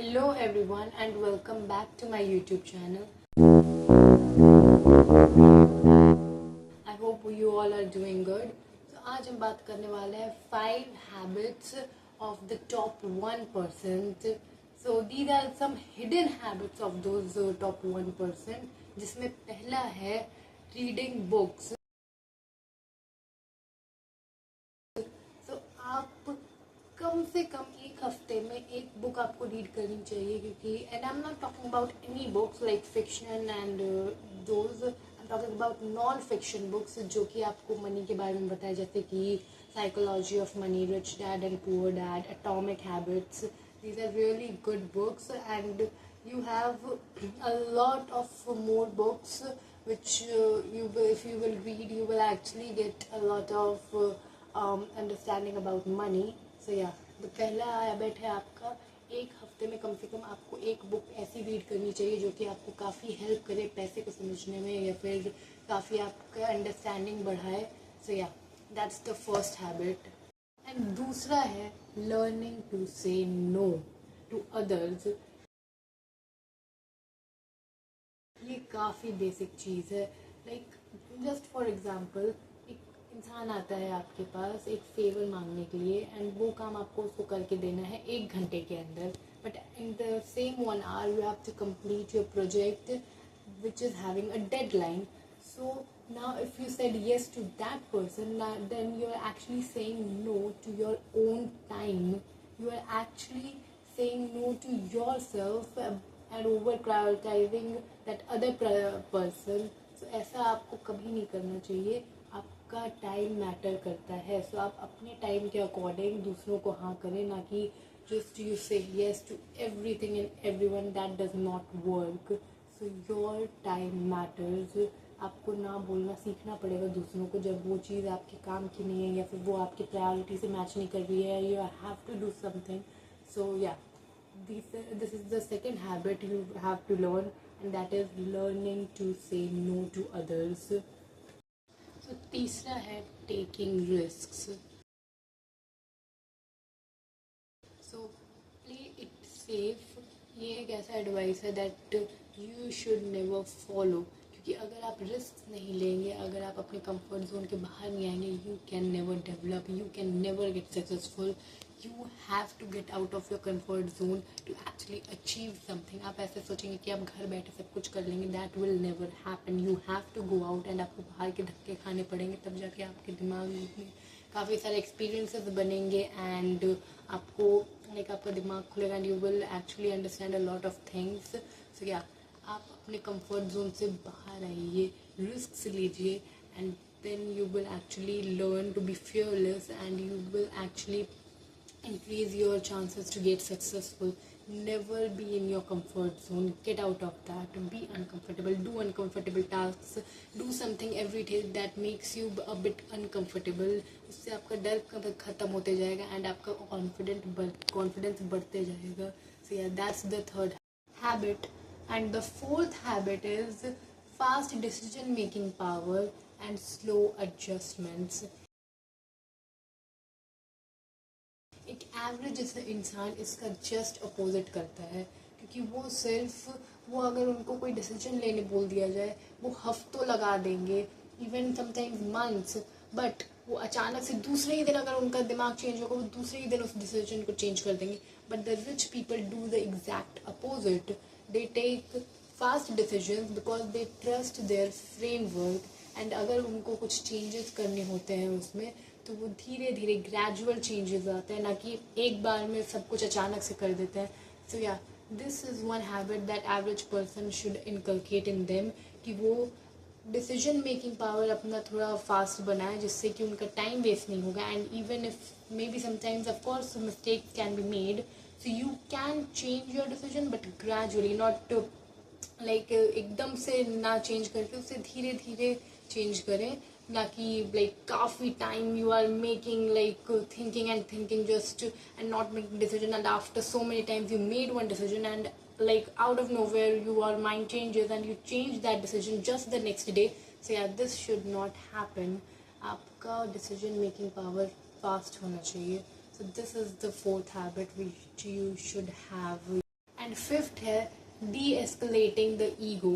Hello everyone and welcome back to my YouTube channel. I hope you all are doing good. So आज हम बात करने वाले हैं 5 habits of the top 1%. So these are some hidden habits of those top 1%. जिसमें पहला है reading books. So आप कम से कम एक हफ्ते में एक बुक आपको रीड करनी चाहिए क्योंकि and I am not talking about any books like fiction and those I am talking about non fiction books जो कि आपको मनी के बारे में बताए जैसे कि psychology of money, rich dad and poor dad, atomic habits. These are really good books and you have a lot of more books which if you will read you will actually get a lot of understanding about money. So yeah, तो पहला habit है आपका एक हफ्ते में कम से कम आपको एक बुक ऐसी रीड करनी चाहिए जो कि आपको काफ़ी हेल्प करे पैसे को समझने में या फिर काफ़ी आपका अंडरस्टैंडिंग बढ़ाए. सो या that's the first habit. And दूसरा है लर्निंग टू से नो टू अदर्स. ये काफ़ी बेसिक चीज़ है. लाइक जस्ट फॉर एग्जांपल एक इंसान आता है आपके पास एक फेवर मांगने के लिए एंड वो काम आपको उसको करके देना है 1 घंटे के अंदर. But in the same 1 hour you have to complete your project which is having a deadline. So now if you said yes to that person, then you are actually saying no to your own time. You are actually saying no to yourself and over prioritizing that other person. So ऐसा आपको कभी नहीं करना चाहिए. आपका time matter करता है. So आप अपने टाइम के अकॉर्डिंग दूसरों को हाँ करें, ना कि just you say yes to everything and everyone. That does not work. So your time matters. आपको ना बोलना सीखना पड़ेगा दूसरों को जब वो चीज़ आपके काम की नहीं है या फिर वो आपकी प्रायोरिटी से मैच नहीं कर रही है. You have to do something. So yeah this is the second habit you have to learn, and that is learning to say no to others. So तीसरा है taking risks. So play it safe. ये एक ऐसा advice है that you should never follow. क्योंकि अगर आप risk नहीं लेंगे, अगर आप अपने कंफर्ट जोन के बाहर नहीं आएंगे, you can never develop, you can never get successful. You have to get out of your comfort zone to actually achieve something. आप ऐसे सोचेंगे कि आप घर बैठे सब कुछ कर लेंगे, that will never happen. You have to go out and आपको बाहर के धक्के खाने पड़ेंगे, तब जाके आपके दिमाग में काफ़ी सारे एक्सपीरियंसेस बनेंगे एंड आपको लाइक आपका दिमाग खुलेगा and you will actually understand a lot of things. So yeah आप अपने कंफर्ट जोन से बाहर आइए, रिस्क लीजिए and then you will actually learn to be fearless and you will actually increase your chances to get successful. Never be in your comfort zone. Get out of that. Be uncomfortable. Do uncomfortable tasks. Do something every day that makes you a bit uncomfortable. उससे आपका डर खत्म होते जाएगा and आपका confidence बढ़ते जाएगा. So yeah, that's the third habit. And the fourth habit is fast decision making power and slow adjustments. एक एवरेज इंसान इसका जस्ट अपोजिट करता है क्योंकि वो सिर्फ वो अगर उनको कोई डिसीजन लेने बोल दिया जाए वो हफ्तों लगा देंगे, इवन समटाइम्स मंथ्स. बट वो अचानक से दूसरे ही दिन अगर उनका दिमाग चेंज होगा वो दूसरे ही दिन उस डिसीजन को चेंज कर देंगे. But the rich people do the exact opposite. They take fast decisions because they trust their framework. And अगर उनको कुछ चेंजेस करने होते हैं उसमें तो वो धीरे धीरे ग्रेजुअल चेंजेस आते हैं, ना कि एक बार में सब कुछ अचानक से कर देते हैं. सो या this is one habit that average person should inculcate in them कि वो डिसीजन मेकिंग पावर अपना थोड़ा फास्ट बनाए जिससे कि उनका टाइम वेस्ट नहीं होगा. And even if may be sometimes of course mistakes can be made. So you can change your decision but gradually, not like एकदम से ना चेंज करके उसे धीरे धीरे चेंज करें, ना कि लाइक काफ़ी time you are making like thinking and thinking just and not making decision and after so many times you made one decision and like out of nowhere your mind changes and you change that decision just the next day. So yeah, this should not happen. आपका decision making power fast होना चाहिए. So this is the fourth habit which you should have. And fifth है de-escalating the ego.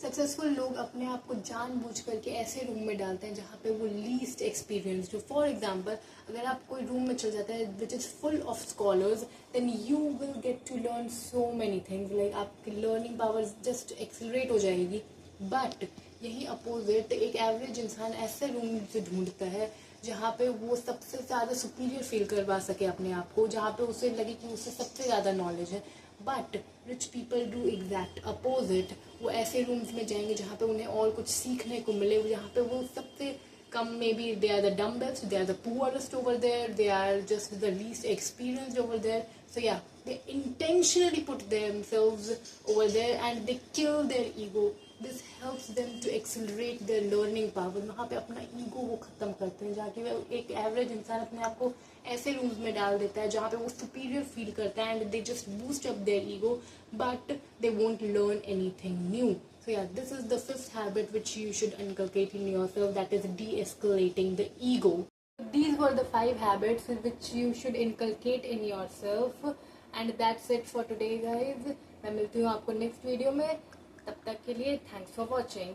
Successful लोग अपने आप को जानबूझ करके ऐसे रूम में डालते हैं जहाँ पे वो लीस्ट एक्सपीरियंस हो. फॉर एग्जाम्पल, अगर आप कोई रूम में चल जाता है which is full of scholars, then you will get to learn so many things. Like आपकी लर्निंग पावर जस्ट एक्सिलरेट हो जाएगी. बट यही अपोजिट एक एवरेज इंसान ऐसे रूम से ढूंढता है जहाँ पे वो सबसे ज़्यादा सुपीरियर फील करवा सके अपने आप को, जहाँ पे उसे लगे कि उससे सबसे ज़्यादा नॉलेज है. But rich people do exact opposite. वो ऐसे रूम्स में जाएंगे जहाँ पे उन्हें और कुछ सीखने को मिले, जहाँ पे वो सबसे कम, maybe they are the dumbest, they are the poorest over there, they are just the least experienced over there. So yeah, they intentionally put themselves over there and they kill their ego. This helps them to accelerate their learning power. वहाँ पे अपना ego वो ख़त्म करते हैं, जाके वो एक एवरेज इंसान अपने आप को ऐसे रूम्स में डाल देता है जहाँ पे वो सुपीरियर फील करता है and they just boost up their ego, but they won't learn anything new. So yeah, this is the fifth habit which you should inculcate in yourself, that is de-escalating the ego. These were the 5 habits which you should inculcate in yourself, and that's it for today guys. मैं मिलती हूँ आपको next video में. तब तक के लिए thanks for watching.